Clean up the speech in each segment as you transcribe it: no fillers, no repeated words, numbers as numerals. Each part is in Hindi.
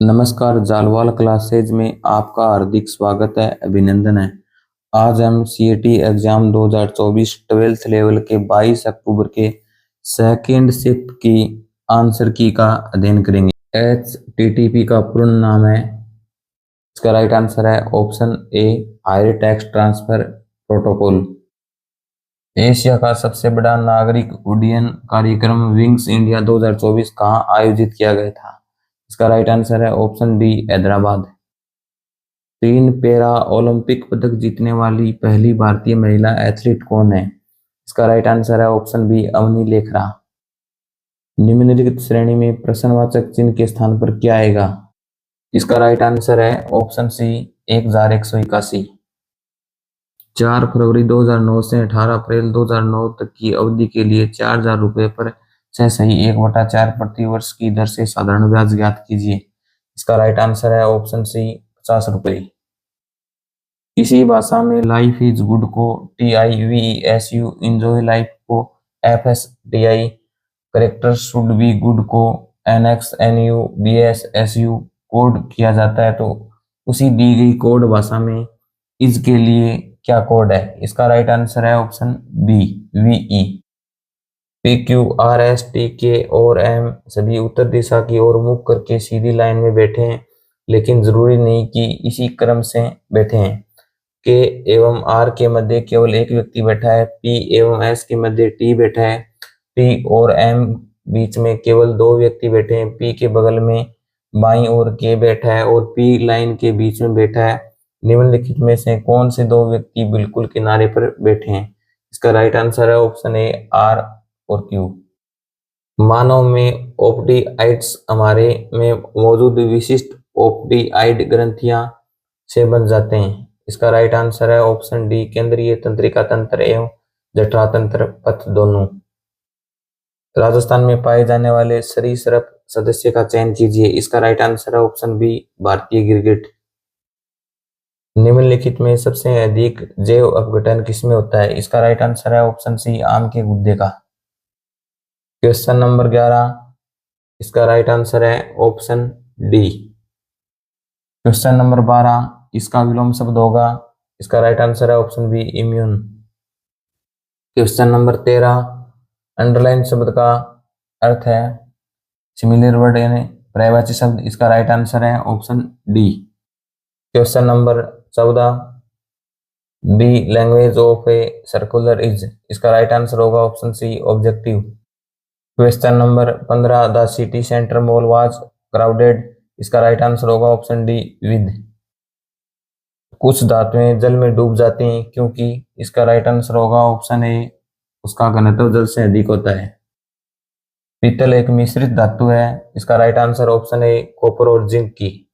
नमस्कार, जालवाल क्लासेज में आपका हार्दिक स्वागत है, अभिनंदन है। आज हम सीएटी एग्जाम 2024 12th लेवल के 22 अक्टूबर के सेकंड शिफ्ट की आंसर की का अध्ययन करेंगे। HTTP का पूर्ण नाम है, इसका राइट आंसर है option A, hyper text transfer protocol. Asia का सबसे बड़ा नागरिक उड्डयन कार्यक्रम विंग्स इंडिया 2024 कहाँ आयोजित किया गया था? इसका राइट आंसर है option D, Hyderabad. 3 para Olympic पदक जीतने वाली पहली भारतीय महिला एथलीट कौन है? इसका राइट आंसर है ऑप्शन बी, अवनी लेखरा। निम्नलिखित श्रेणी में प्रश्नवाचक चिन्ह के स्थान पर क्या आएगा? इसका राइट आंसर है ऑप्शन सी, 1181। 4 फरवरी 2009 से 18 अप्रैल 2009 तक की अवधि के लिए 4,000 रुपये पर 6/1/4 प्रति वर्ष की दर से साधारण ब्याज ज्ञात कीजिए। इसका राइट आंसर है ऑप्शन सी, 50 रुपये। किसी भाषा में लाइफ इज गुड को TIVESU, इंजॉय लाइफ को FSDI, character should be good को NXNUBSSU कोड किया जाता है, तो उसी दी गई कोड भाषा में इज के लिए क्या कोड है? इसका राइट आंसर है ऑप्शन बी, VE। PQRSTK और M सभी उत्तर दिशा की ओर मुख करके सीधी लाइन में बैठे हैं, लेकिन जरूरी नहीं कि इसी क्रम से बैठे हैं। K एवं R के मध्य केवल एक व्यक्ति बैठा है, P एवं S के मध्य T बैठा है, T और M बीच में केवल 2 व्यक्ति बैठे हैं, P के बगल में बाईं ओर K बैठा है और P लाइन के बीच में बैठा है। निम्नलिखित में से कौन से 2 व्यक्ति बिल्कुल किनारे पर बैठे हैं? इसका राइट आंसर है ऑप्शन ए, R और Q। मानव में ऑप्टिआइड्स हमारे में मौजूद विशिष्ट ऑप्टिआइड ग्रंथियां से बन जाते हैं। इसका राइट आंसर है ऑप्शन डी, केंद्रीय तंत्रिका तंत्र एवं जठरा तंत्र पथ दोनों। राजस्थान में पाए जाने वाले सरीसृप सदस्य का चयन कीजिए। इसका राइट आंसर है ऑप्शन बी, भारतीय गिरगिट। निम्नलिखित में सबसे अधिक जैव अपघटन किसमें होता है? इसका राइट आंसर है ऑप्शन सी, आम के गुद्दे का। क्वेश्चन नंबर 11, इसका राइट आंसर है ऑप्शन डी। क्वेश्चन नंबर 12, इसका विलोम शब्द होगा, इसका राइट आंसर है option B, immune. Question number 13, underline शब्द का अर्थ है सिमिलर वर्ड यानी पर्यायवाची शब्द, इसका राइट आंसर है option D. Question number 14, be language of a circular is, इसका राइट आंसर होगा option C, objective. Question number 15, the city centre mall was crowded, इसका राइट आंसर होगा ऑप्शन डी, विद। कुछ धातुएं जल में डूब जाती हैं क्योंकि, इसका राइट आंसर होगा ऑप्शन ए, उसका घनत्व जल से अधिक होता है। पीतल एक मिश्रित धातु है, इसका right answer option A, copper और जिंक की।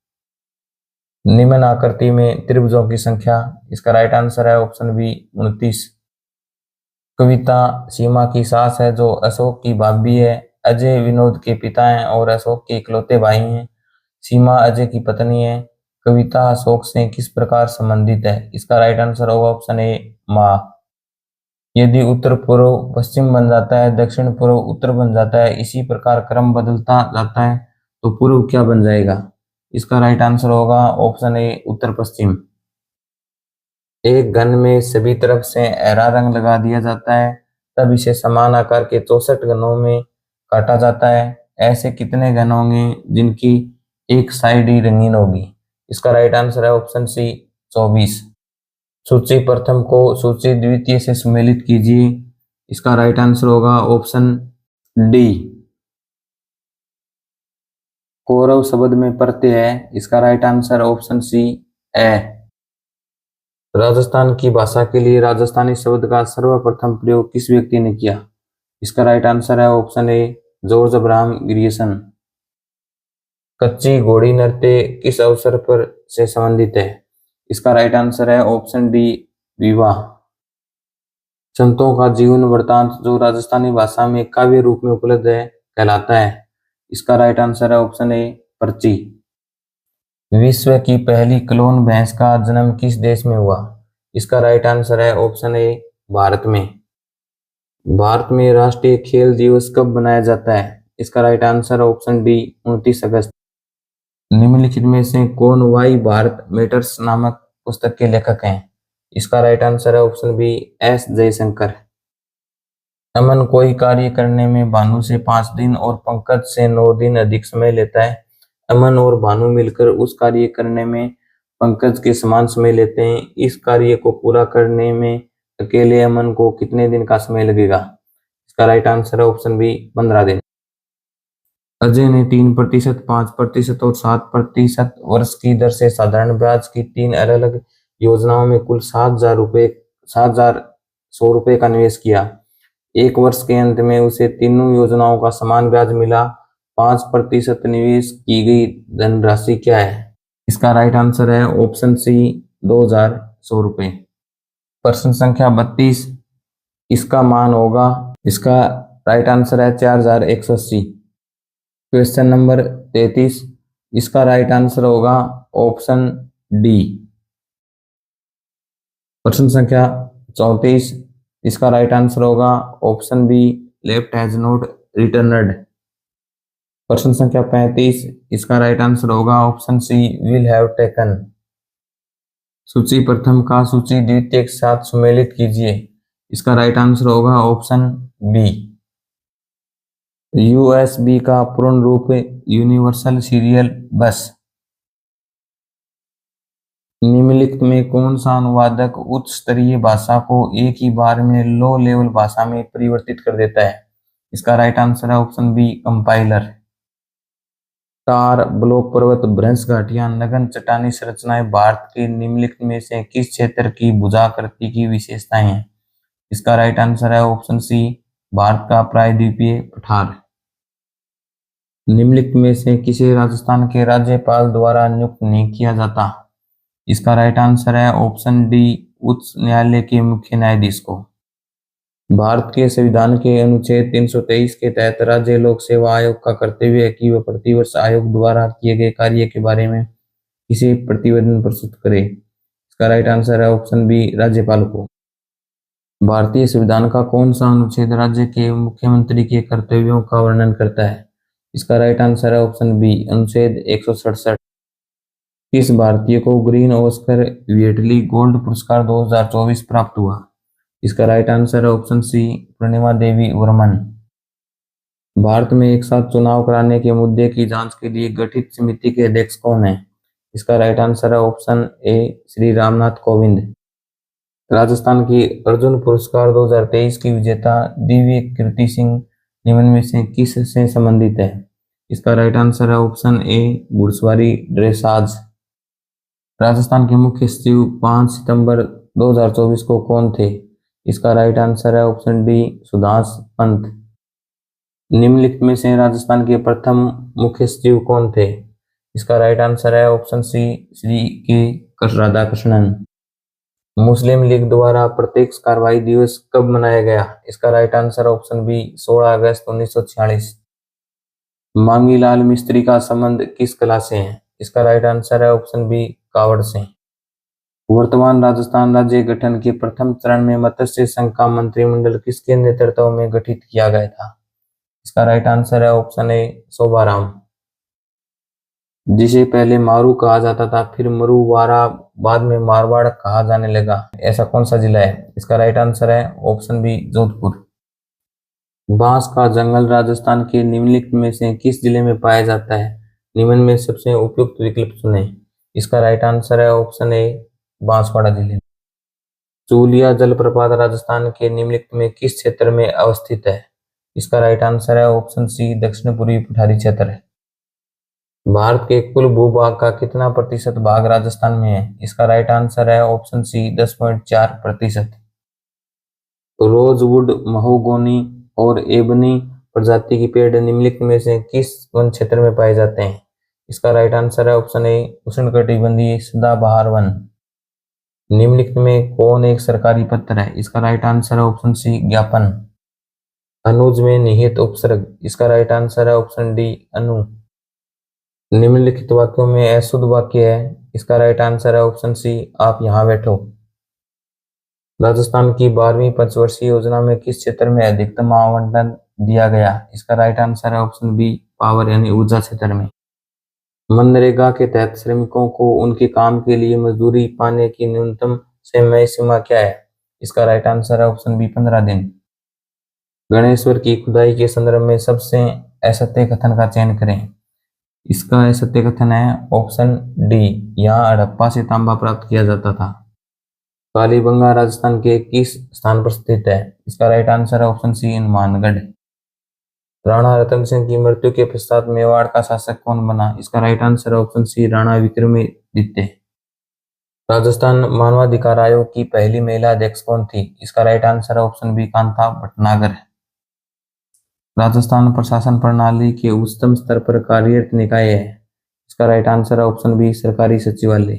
निम्न आकृति में त्रिभुजों की संख्या, इसका राइट आंसर है ऑप्शन बी, 29। कविता सीमा की सास है जो अशोक की भाभी है। अजय विनोद के पिता हैं और अशोक के इकलौते भाई हैं। सीमा अजय की पत्नी है। कविता अशोक से किस प्रकार संबंधित है? इसका राइट आंसर होगा ऑप्शन ए, माँ। यदि उत्तर पूर्व पश्चिम बन जाता है, दक्षिण पूर्व उत्तर बन जाता है, इसी प्रकार क्रम बदलता जाता है, तो पूर्व क्या बन जाएगा? इसका राइट आंसर होगा ऑप्शन ए, उत्तर पश्चिम। एक घन में सभी तरफ से हरा रंग लगा दिया जाता है, तब इसे समान आकार के 64 घनों में काटा जाता है। ऐसे कितने घन होंगे जिनकी एक साइड ही रंगीन होगी? इसका राइट आंसर है ऑप्शन सी, 24। सूची प्रथम को सूची द्वितीय से सम्मिलित कीजिए। इसका राइट आंसर होगा ऑप्शन डी। कौरव शब्द में प्रत्यय है, इसका राइट आंसर ऑप्शन सी, ए। राजस्थान की भाषा के लिए राजस्थानी शब्द का सर्वप्रथम प्रयोग किस व्यक्ति ने किया? इसका राइट आंसर है ऑप्शन ए, जॉर्ज अब्राहम ग्रियर्सन। कच्ची घोड़ी नृत्य किस अवसर पर से संबंधित है? इसका राइट आंसर है ऑप्शन डी, विवाह। संतों का जीवन वृत्तांत जो राजस्थानी भाषा में काव्य रूप में उपलब्ध है कहलाता है। इसका राइट आंसर है ऑप्शन ए, पर्ची। विश्व की पहली क्लोन भैंस का जन्म किस देश में हुआ? इसका राइट आंसर है ऑप्शन ए, भारत में। भारत में राष्ट्रीय खेल दिवस कब मनाया जाता है? इसका राइट आंसर ऑप्शन डी, 29 अगस्त। निम्नलिखित में से कौन वाई भारत मैटर्स नामक पुस्तक के लेखक हैं? इसका राइट आंसर है ऑप्शन बी एस जयशंकर। अमन कोई कार्य करने में भानु से 5 दिन और पंकज से 9 दिन अधिक समय लेता है। अमन और भानु मिलकर उस कार्य करने में पंकज के समान समय लेते हैं। इस कार्य को पूरा करने में अकेले अमन को कितने दिन का समय लगेगा? इसका राइट आंसर है ऑप्शन बी 15 दिन। अजय ने 3%, 5% और 7% वर्ष की दर से साधारण ब्याज की 3 अलग अलग योजनाओं में कुल 7,100 रुपये का निवेश किया। एक वर्ष के अंत में उसे तीनों योजनाओं का समान ब्याज मिला। 5% निवेश की गई धनराशि क्या है? इसका राइट आंसर है ऑप्शन सी 2,100 रुपये। प्रश्न संख्या 32, इसका मान होगा। इसका राइट आंसर है 4,180। क्वेश्चन नंबर 33, इसका राइट आंसर होगा ऑप्शन डी। प्रश्न संख्या 34, इसका राइट आंसर होगा option B left has not returned. प्रश्न संख्या 35, इसका राइट आंसर होगा option C will have taken. सूची प्रथम का सूची द्वितीय के साथ सुमेलित कीजिए। इसका राइट आंसर होगा ऑप्शन बी। यूएसबी का पूर्ण रूप यूनिवर्सल सीरियल बस। निम्नलिखित में कौन सा अनुवादक उच्च स्तरीय भाषा को एक ही बार में लो लेवल भाषा में परिवर्तित कर देता है? इसका राइट आंसर है ऑप्शन बी कंपाइलर। तार, ब्लॉक पर्वत, भ्रंश घाटियां, नगन चट्टानी संरचनाएं भारत के निम्नलिखित में से किस क्षेत्र की भुजाकृति की विशेषताएं हैं? इसका राइट आंसर है ऑप्शन सी भारत का प्रायद्वीपीय पठार। निम्नलिखित में से किसे राजस्थान के राज्यपाल द्वारा नियुक्त नहीं किया जाता? इसका राइट आंसर है ऑप्शन डी उच्च न्यायालय के मुख्य न्यायाधीश को। भारत के संविधान के अनुच्छेद 323 के तहत राज्य लोक सेवा आयोग का कर्तव्य है कि वह प्रतिवर्ष आयोग द्वारा किए गए कार्य के बारे में किसी प्रतिवेदन प्रस्तुत करे। इसका राइट आंसर है ऑप्शन बी राज्यपाल को। भारतीय संविधान का कौन सा अनुच्छेद राज्य के मुख्यमंत्री के कर्तव्यों का वर्णन करता है? इसका राइट आंसर है ऑप्शन बी अनुच्छेद 167। किस भारतीय को ग्रीन ऑस्कर व्हिटली गोल्ड पुरस्कार 2024 प्राप्त हुआ? इसका राइट आंसर है ऑप्शन सी पूर्णिमा देवी वर्मन। भारत में एक साथ चुनाव कराने के मुद्दे की जांच के लिए गठित समिति के अध्यक्ष कौन है? इसका राइट आंसर है ऑप्शन ए श्री रामनाथ कोविंद। राजस्थान की अर्जुन पुरस्कार 2023 की विजेता दिव्य कीर्ति सिंह निम्न में से किस से संबंधित है? इसका राइट आंसर है ऑप्शन ए घुड़सवारी ड्रेसाज। राजस्थान के मुख्य सचिव 5 सितंबर 2024 को कौन थे? इसका राइट आंसर है ऑप्शन डी सुधांश पंत। निम्नलिखित में से राजस्थान के प्रथम मुख्य सचिव कौन थे? इसका राइट आंसर है ऑप्शन सी श्री के राधाकृष्णन। मुस्लिम लीग द्वारा प्रत्यक्ष कार्रवाई दिवस कब मनाया गया? इसका राइट आंसर ऑप्शन बी 16 अगस्त 1946। मांगीलाल मिस्त्री का संबंध किस कला से है? इसका राइट आंसर है ऑप्शन बी कावड़ से। वर्तमान राजस्थान राज्य गठन के प्रथम चरण में मत्स्य संघ का मंत्रिमंडल किसके नेतृत्व में गठित किया गया था? इसका राइट आंसर है ऑप्शन ए शोभाराम। जिसे पहले मारू कहा जाता था फिर मरुवारा बाद में मारवाड़ कहा जाने लगा, ऐसा कौन सा जिला है? इसका राइट आंसर है ऑप्शन बी जोधपुर। बांस का जंगल राजस्थान के निम्नलिखित में से किस जिले में पाया जाता है? निम्न में सबसे उपयुक्त विकल्प चुनें। इसका राइट आंसर है ऑप्शन ए बांसवाड़ा जिले में। चूलिया जलप्रपात राजस्थान के निम्नलिखित में किस क्षेत्र में अवस्थित है? इसका राइट आंसर है ऑप्शन सी दक्षिण पूर्वी पठारी क्षेत्र है। भारत के कुल भूभाग का कितना प्रतिशत भाग राजस्थान में है? इसका राइट आंसर है ऑप्शन सी 10.4%। रोजवुड, महोगोनी और एबनी प्रजाति की पेड़ निम्नलिखित में से किस वन क्षेत्र में पाए जाते हैं? इसका राइट आंसर है ऑप्शन ए उष्णकटिबंधीय सदाबहार वन। निम्नलिखित में कौन एक सरकारी पत्र है? इसका राइट आंसर है ऑप्शन सी ज्ञापन। अनुज में निहित उपसर्ग, इसका राइट आंसर है ऑप्शन डी अनु। निम्नलिखित वाक्यों में अशुद्ध वाक्य है, इसका राइट आंसर है ऑप्शन सी आप यहाँ बैठो। राजस्थान की 12वीं पंचवर्षीय योजना में किस क्षेत्र में अधिकतम आवंटन दिया गया? इसका राइट आंसर है ऑप्शन बी पावर यानी ऊर्जा क्षेत्र में। मनरेगा के तहत श्रमिकों को उनके काम के लिए मजदूरी पाने की न्यूनतम समय सीमा क्या है? इसका राइट आंसर है ऑप्शन बी 15 दिन। गणेश्वर की खुदाई के संदर्भ में सबसे असत्य कथन का चयन करें। इसका असत्य कथन है ऑप्शन डी, यहाँ हड़प्पा से तांबा प्राप्त किया जाता था। कालीबंगा राजस्थान के किस स्थान पर स्थित है? इसका राइट आंसर है ऑप्शन सी, हनुमानगढ़। राणा रतन सिंह की मृत्यु के पश्चात मेवाड़ का शासक कौन बना? इसका राइट आंसर है ऑप्शन सी, राणा विक्रमादित्य। राजस्थान मानवाधिकार आयोग की पहली महिला अध्यक्ष कौन थी? इसका राइट आंसर है ऑप्शन बी, कांता भटनागर। राजस्थान प्रशासन प्रणाली के उच्चतम स्तर पर कार्यरत निकाय है? इसका राइट आंसर है ऑप्शन बी, सरकारी सचिवालय।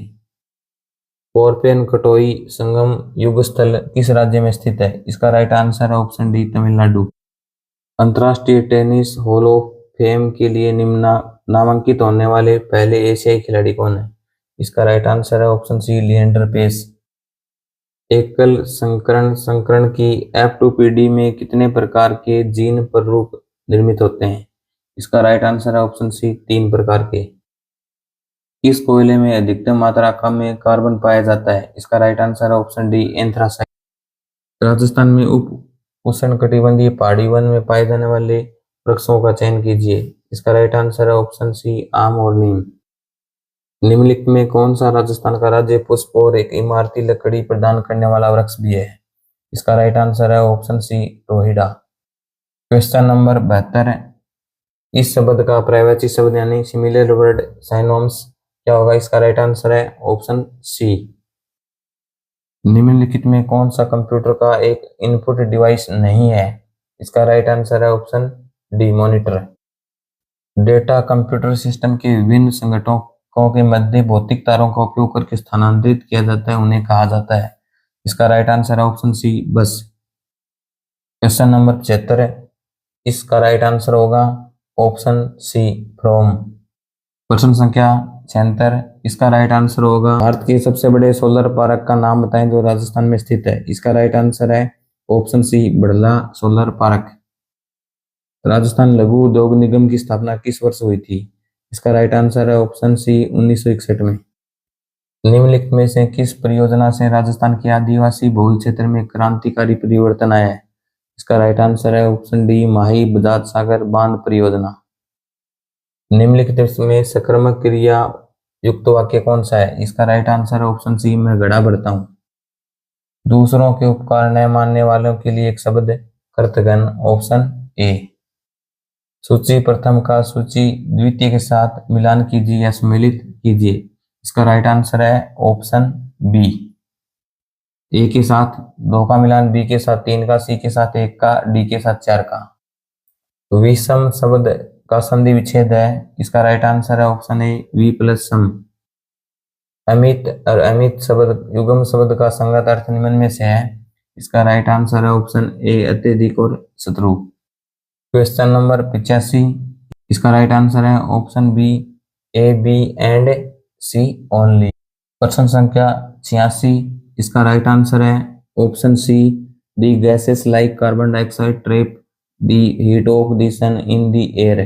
कोरपेन कटोई संगम युग स्थल किस राज्य में स्थित है? इसका राइट आंसर है ऑप्शन डी, तमिलनाडु। अंतर्राष्ट्रीय टेनिस हॉल ऑफ फेम के लिए नामांकित होने वाले पहले एशियाई खिलाड़ी कौन है? इसका राइट आंसर है ऑप्शन सी, लिएंडर पेस। एकल संकरण की F2PD में कितने प्रकार के जीन प्ररूप निर्मित होते हैं? इसका राइट आंसर है ऑप्शन सी, 3 प्रकार के। किस कोयले में अधिकतम मात्रा में कार्बन पाया जाता है? इसका राइट आंसर है ऑप्शन डी, एंथ्रासाइट। राजस्थान में उप उष्णकटिबंधीय पहाड़ी वन में पाए जाने वाले वृक्षों का चयन कीजिए। इसका राइट आंसर है ऑप्शन सी, आम और नीम। निम्नलिखित में कौन सा राजस्थान का राज्य पुष्प और एक इमारती लकड़ी प्रदान करने वाला वृक्ष भी है? इसका राइट आंसर है ऑप्शन सी, रोहिड़ा। क्वेश्चन नंबर 72 है, इस शब्द का पर्यायवाची शब्द यानी सिमिलर वर्ड साइनोम्स क्या होगा? इसका राइट आंसर है ऑप्शन सी। निम्नलिखित में कौन सा कंप्यूटर का एक इनपुट डिवाइस नहीं है? इसका राइट आंसर है option D, monitor. Data computer system के विभिन्न संगठनों के मध्य भौतिक तारों का उपयोग करके स्थानांतरित किया जाता है, उन्हें कहा जाता है। इसका राइट आंसर है ऑप्शन सी, बस। क्वेश्चन नंबर 76 है, इसका राइट आंसर होगा ऑप्शन सी, फ्रॉम। प्रश्न संख्या 76, इसका राइट आंसर होगा भारत के सबसे बड़े सोलर पार्क का नाम बताएं जो राजस्थान में स्थित है। इसका राइट आंसर है option C, Bhadla solar park. Rajasthan लघु उद्योग निगम की स्थापना किस वर्ष हुई थी? इसका राइट आंसर है ऑप्शन सी, 1961 में। निम्नलिखित में से किस परियोजना से राजस्थान के आदिवासी बहुल क्षेत्र में क्रांतिकारी परिवर्तन आया है? इसका राइट आंसर है ऑप्शन डी, माही बजाज सागर बांध परियोजना। निम्नलिखित में सकर्मक क्रिया युक्त वाक्य कौन सा है? इसका राइट आंसर है ऑप्शन सी, मैं घड़ा भरता हूं। दूसरों के उपकार न मानने वालों के लिए एक शब्द कृतघ्न, ऑप्शन ए। सूची प्रथम का सूची द्वितीय के साथ मिलान कीजिए या सम्मिलित कीजिए। इसका राइट आंसर है ऑप्शन बी। ए के साथ 2 का मिलान, बी के साथ 3 का, सी के साथ 1 का, डी के साथ 4 का। विषम शब्द का संधि विच्छेद है। इसका राइट आंसर है ऑप्शन ए, वी प्लस सम। अमित और अमित शब्द युग्म शब्द का संगत अर्थ निम्न में से है। इसका राइट आंसर है ऑप्शन ए, अत्यधिक और शत्रु। क्वेश्चन नंबर 85, इसका राइट आंसर है option B, A, B and C only. प्रश्न संख्या 86, इसका राइट आंसर है option C, the gases like carbon dioxide trap the heat of the sun in the air.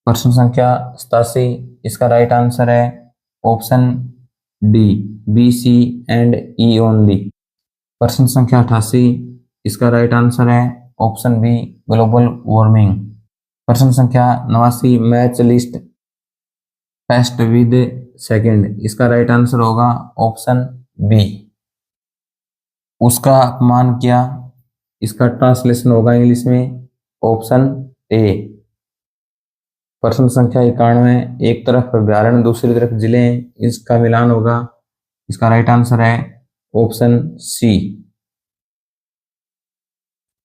प्रश्न संख्या 87, इसका राइट आंसर है option D, B, C and E only. प्रश्न संख्या 88, इसका राइट आंसर है ऑप्शन बी, ग्लोबल वार्मिंग। प्रश्न संख्या 89, match list first with second. इसका राइट आंसर होगा ऑप्शन बी, उसका अपमान किया। इसका ट्रांसलेशन होगा इंग्लिश में ऑप्शन ए। प्रश्न संख्या 91, एक तरफ अभ्यारण्य दूसरी तरफ जिले हैं, इसका मिलान होगा। इसका राइट आंसर है ऑप्शन सी।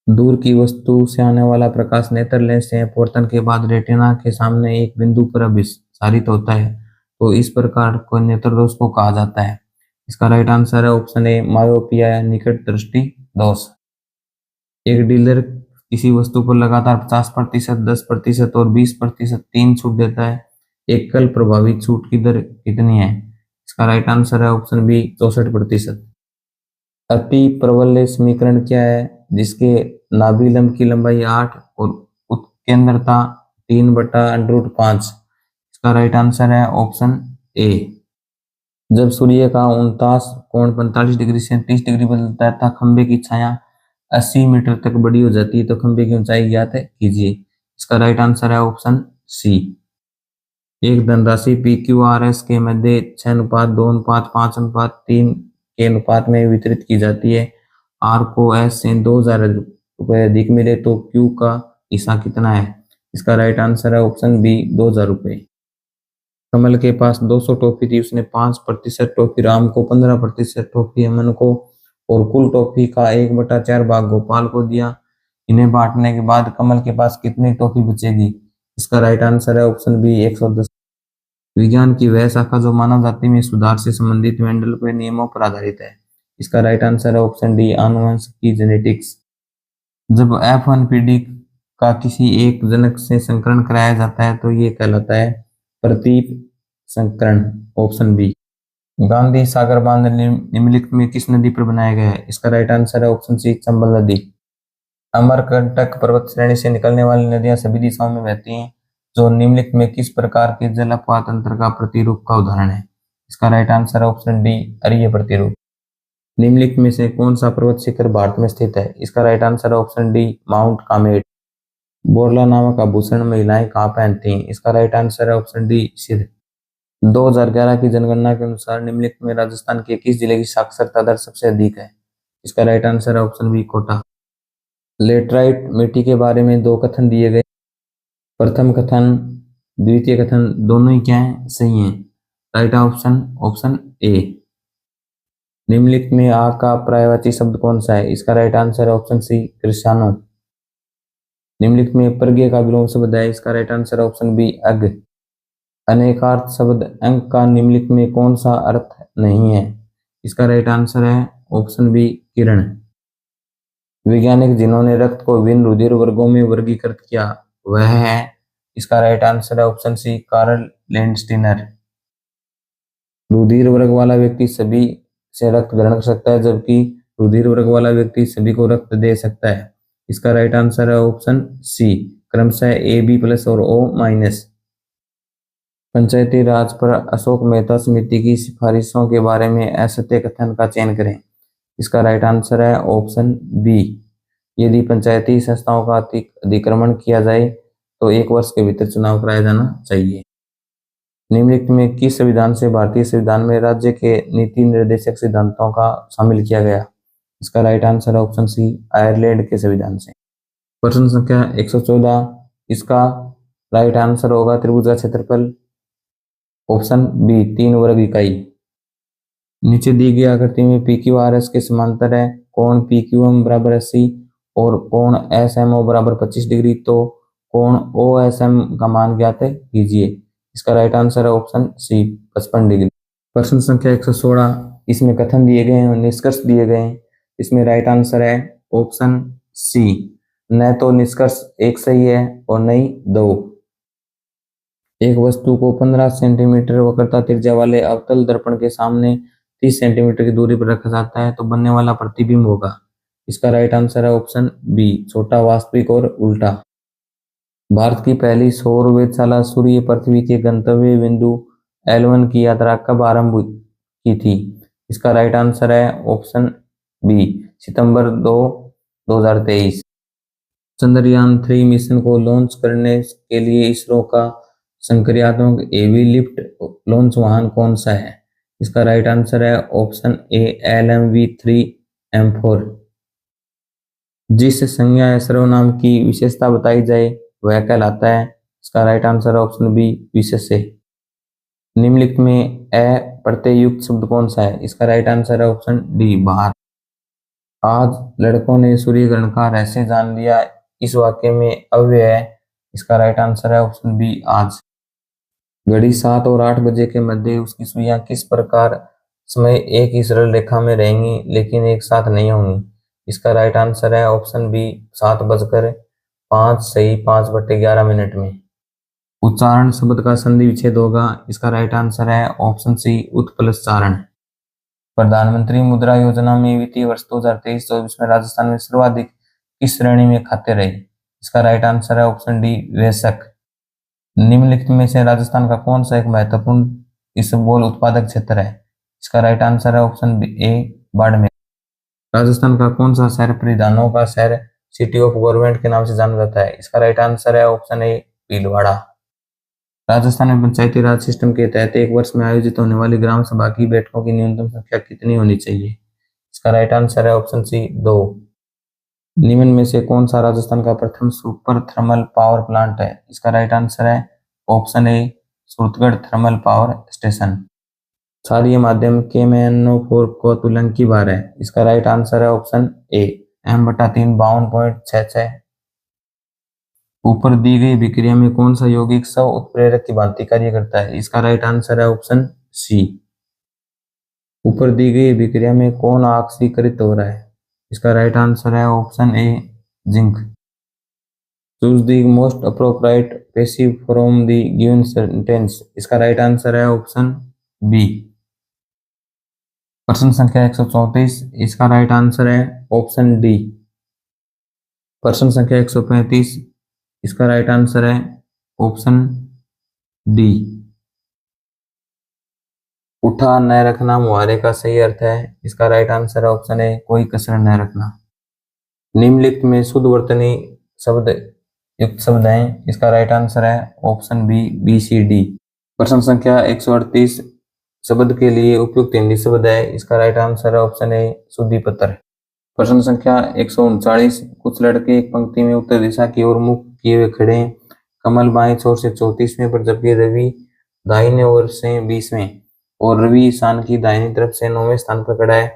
दूर की वस्तु से आने वाला प्रकाश नेत्र लेंस से अपवर्तन के बाद रेटिना के सामने एक बिंदु पर अभिसारित होता है, तो इस प्रकार को नेत्र दोष को कहा जाता है। इसका राइट आंसर है ऑप्शन ए, मायोपिया या निकट दृष्टि दोष। एक डीलर किसी वस्तु पर लगातार 50%, 10% और 20% 3 छूट देता है, एक कल प्रभावित छूट की दर कितनी है? इसका राइट आंसर है ऑप्शन बी, 64%। अति प्रबल समीकरण क्या है जिसके नाभिलंब की लंबाई 8 और उत्केंद्रता 3/√5? इसका राइट आंसर है ऑप्शन ए। जब सूर्य का 49 कोण 45 डिग्री से 30 डिग्री बदलता है तथा खंबे की छाया 80 मीटर तक बड़ी हो जाती है तो खंबे की ऊंचाई ज्ञात कीजिए। इसका राइट आंसर है ऑप्शन सी। एक धनराशि पी क्यू आर एस के मध्य 6:2:5:5:3 के अनुपात में वितरित की जाती है। आर को एस से 2000 रुपये अधिक मिले तो क्यू का हिस्सा कितना है। इसका राइट आंसर है ऑप्शन बी 2000 रुपये। कमल के पास 200 टॉफी थी, उसने 5% टॉफी राम को, 15% टॉफी अमन को और कुल टॉफी का 1/4 भाग गोपाल को दिया। इन्हें बांटने के बाद कमल के पास कितनी टॉफी बचेगी। इसका राइट आंसर है ऑप्शन बी 110। विज्ञान की वह शाखा जो मानव जाति में सुधार से संबंधित मेंडल के नियमों पर आधारित है। इसका राइट आंसर है ऑप्शन डी आनुवंशिकी जेनेटिक्स। जब F1 पीढ़ी का किसी एक जनक से संकरण कराया जाता है तो ये कहलाता है प्रतीप संकरण, ऑप्शन बी। गांधी सागर बांध निम्नलिखित में किस नदी पर बनाया गया है। इसका राइट आंसर है ऑप्शन सी चंबल नदी। अमरकंटक पर्वत श्रेणी से निकलने वाली नदियां सभी दिशाओं में बहती हैं जो निम्नलिखित में किस प्रकार के जलप्रवाह तंत्र का प्रतिरूप का उदाहरण है। इसका राइट आंसर है ऑप्शन डी अरीय प्रतिरूप। निम्नलिखित में से कौन सा पर्वत शिखर भारत में स्थित है। इसका राइट आंसर है option D mount Kamet. Borla नामक आभूषण महिलाएं कहाँ पहनती हैं। इसका राइट आंसर है ऑप्शन डी सिर। 2011 की जनगणना के अनुसार निम्नलिखित में राजस्थान के किस जिले की साक्षरता दर सबसे अधिक है। इसका राइट आंसर है ऑप्शन बी कोटा। लेटराइट मिट्टी के बारे में 2 कथन दिए गए। प्रथम कथन द्वितीय कथन दोनों ही क्या है, सही हैं। Right option option A. निम्नलिखित में आ का पर्यायवाची शब्द कौन सा है। इसका राइट आंसर है ऑप्शन सी कृषाणु। निम्नलिखित में प्रज्ञ का विलोम शब्द है। इसका राइट आंसर है ऑप्शन बी अग। अनेकार्थ शब्द अंक का निम्नलिखित में कौन सा अर्थ नहीं है। इसका राइट आंसर है ऑप्शन बी किरण। वैज्ञानिक जिन्होंने रक्त को विभिन्न रुधिर वर्गों में वर्गीकृत किया वह है। इसका राइट आंसर है ऑप्शन सी कार्ल लैंडस्टीनर। रुधिर वर्ग वाला व्यक्ति सभी से रक्त ग्रहण कर सकता है जबकि रुधिर वर्ग वाला व्यक्ति सभी को रक्त दे सकता है। इसका राइट आंसर है ऑप्शन सी क्रमशः ए बी प्लस और ओ माइनस। पंचायती राज पर अशोक मेहता समिति की सिफारिशों के बारे में असत्य कथन का चयन करें। इसका राइट आंसर है ऑप्शन बी। यदि पंचायती संस्थाओं का अतिक्रमण किया जाए तो 1 वर्ष के भीतर चुनाव कराया जाना चाहिए। निम्नलिखित में किस संविधान से भारतीय संविधान में राज्य के नीति निर्देशक सिद्धांतों का शामिल किया गया। इसका राइट आंसर है ऑप्शन सी आयरलैंड के संविधान से। प्रश्न संख्या 114, इसका राइट आंसर होगा त्रिभुज का क्षेत्रफल, ऑप्शन बी 3 वर्ग इकाई। नीचे दी गई आकृति में पी क्यू आर एस के समांतर है कोण पी क्यू एम बराबर 80 और कोण एस एम ओ बराबर 25 डिग्री, तो कोण ओ एस एम का मान ज्ञात कीजिए। इसका राइट आंसर है ऑप्शन सी 55 डिग्री। प्रश्न संख्या 116, इसमें कथन दिए गए हैं और निष्कर्ष दिए गए हैं। इसमें राइट आंसर है ऑप्शन सी, न तो निष्कर्ष एक सही है और नहीं 2। एक वस्तु को 15 सेंटीमीटर वक्रता त्रिज्या वाले अवतल दर्पण के सामने 30 सेंटीमीटर की दूरी पर रखा जाता है तो बनने वाला प्रतिबिंब होगा। इसका राइट आंसर है ऑप्शन बी छोटा वास्तविक और उल्टा। भारत की पहली सौर वेधशाला सूर्य पृथ्वी के गंतव्य बिंदु L1 की यात्रा कब आरंभ की थी। इसका राइट आंसर है ऑप्शन बी सितंबर 2, 2023। चंद्रयान 3 मिशन को लॉन्च करने के लिए इसरो का संक्रियात्मक हेवी लिफ्ट लॉन्च वाहन कौन सा है। इसका राइट आंसर है ऑप्शन ए LMV-3M4। जिस संज्ञा या सर्वनाम की विशेषता बताई जाए वह कहलाता है। इसका राइट आंसर है ऑप्शन बी विशेष्य। निम्नलिखित में अ प्रत्यय युक्त शब्द कौन सा है। इसका राइट आंसर है ऑप्शन डी बाहर। आज लड़कों ने सूर्य ग्रहण का रहस्य जान लिया, इस वाक्य में अव्यय है। इसका राइट आंसर है ऑप्शन बी आज। घड़ी 7 और 8 बजे के मध्य उसकी सुइयां किस प्रकार समय एक ही सरल रेखा में रहेंगी लेकिन एक साथ नहीं होंगी। इसका राइट आंसर है ऑप्शन बी 7:05 सही 5/11 में। उच्चारण शब्द का संधि विच्छेद होगा। इसका राइट आंसर है ऑप्शन सी उत्पलचारण। प्रधानमंत्री मुद्रा योजना में वित्तीय वर्ष 2023-24 में राजस्थान में सर्वाधिक किस श्रेणी में खाते रहे। इसका राइट आंसर है ऑप्शन डी वयस्क। निम्नलिखित में से राजस्थान का कौन सा एक महत्वपूर्ण इसबगोल उत्पादक क्षेत्र है? इसका राइट आंसर है ऑप्शन ए बाड़मेर। राजस्थान का कौन सा शहर परिधानों का शहर सिटी ऑफ गवर्नमेंट के नाम से जाना जाता है? इसका राइट आंसर है ऑप्शन ए भीलवाड़ा। राजस्थान में पंचायती राज सिस्टम के तहत एक वर्ष में आयोजित होने वाली ग्राम सभा की बैठकों की न्यूनतम संख्या कितनी होनी चाहिए? इसका राइट आंसर है ऑप्शन सी 2। निम्न में से कौन सा राजस्थान का प्रथम सुपर थर्मल पावर प्लांट है? इसका राइट आंसर है ऑप्शन ए सूरतगढ़ थर्मल पावर स्टेशन। क्षारीय माध्यम KMnO4 को तुलंग की भार है? इसका राइट आंसर है ऑप्शन ए M/3 52.66। ऊपर दी गई विक्रिया में कौन सा यौगिक स्व उत्प्रेरक की भांति कार्य करता है? इसका राइट आंसर है ऑप्शन सी। ऊपर दी गई विक्रिया में कौन ऑक्सीकृत हो रहा है? इसका राइट आंसर है option A zinc. Choose the most appropriate passive from the given sentence. इसका राइट आंसर है ऑप्शन बी। प्रश्न संख्या 134, इसका राइट आंसर है ऑप्शन डी। प्रश्न संख्या 135, इसका राइट आंसर है ऑप्शन डी। उठा न रखना मुहावरे का सही अर्थ है? इसका राइट आंसर है ऑप्शन ए कोई कसर न रखना। निम्नलिखित में शुद्ध वर्तनी शब्द युक्त शब्द हैं? इसका राइट आंसर है ऑप्शन बी BCD। प्रश्न संख्या 138, शब्द के लिए उपयुक्त हिंदी शब्द है? इसका राइट आंसर है ऑप्शन ए शुद्धिपत्र। प्रश्न संख्या 139, कुछ लड़के एक पंक्ति में उत्तर दिशा की ओर मुख किए हुए खड़े हैं। कमल बाएं छोर से 34वें पर जबकि रवि दाहिने ओर से 20वें और रवि ईशान की दाहिनी तरफ से 9वें स्थान पर खड़ा है।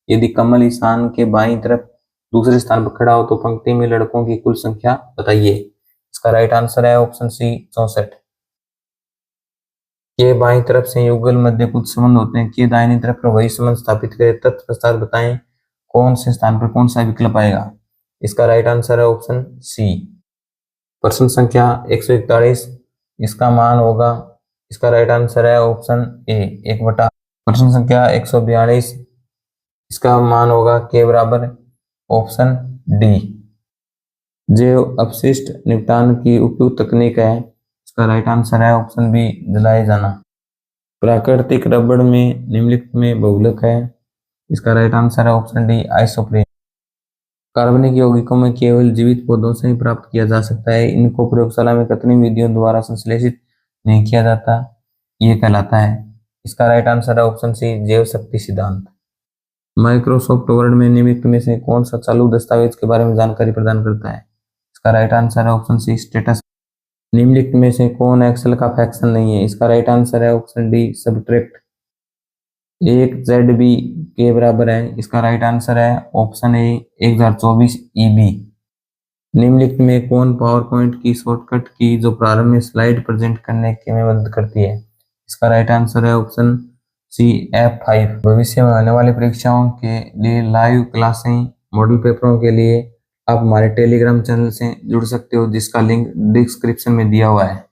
यदि कमल ईशान के बाईं तरफ दूसरे स्थान पर खड़ा हो तो पंक्ति में लड़कों की कुल संख्या बताइए। इसका राइट आंसर है ऑप्शन सी 64। के बाईं तरफ से युगल मध्य कुछ संबंध होते हैं, के दाहिनी तरफ पर वही संबंध स्थापित करें, तत्पश्चात बताएं कौन से स्थान पर कौन सा विकल्प आएगा। इसका राइट आंसर है ऑप्शन सी। प्रश्न संख्या 141, इसका मान होगा? इसका राइट आंसर है ऑप्शन ए 1/। प्रश्न संख्या 142, इसका मान होगा के बराबर ऑप्शन डी। जैव अपशिष्ट निपटान की उपयुक्त तकनीक है? इसका राइट आंसर है ऑप्शन बी जलाए जाना। प्राकृतिक रबड़ में निम्नलिखित में बहुलक है? इसका राइट आंसर है ऑप्शन डी आइसोप्रीन। कार्बनिक यौगिकों में केवल जीवित पौधों से ही प्राप्त किया जा सकता है। इनको प्रयोगशाला में कितनी विधियों द्वारा संश्लेषित नहीं किया जाता, ये कहलाता है? इसका राइट आंसर है ऑप्शन सी जैव शक्ति सिद्धांत। माइक्रोसॉफ्ट वर्ड में निम्नलिखित में से कौन सा चालू दस्तावेज के बारे में जानकारी प्रदान करता है? इसका राइट आंसर है ऑप्शन सी स्टेटस। निम्नलिखित में से कौन एक्सेल का फ्रैक्शन नहीं है? इसका राइट आंसर है ऑप्शन डी सब्ट्रैक्ट। 1 ZB के बराबर है? इसका राइट आंसर है ऑप्शन ए 1024 EB। निम्नलिखित में कौन पावर पॉइंट की शॉर्टकट की जो प्रारंभ में स्लाइड प्रेजेंट करने के में मदद करती है? इसका राइट आंसर है ऑप्शन सी F5। भविष्य में होने वाली परीक्षाओं के लिए लाइव क्लासें, मॉडल पेपरों के लिए आप हमारे टेलीग्राम चैनल से जुड़ सकते हो, जिसका लिंक डिस्क्रिप्शन में दिया हुआ है।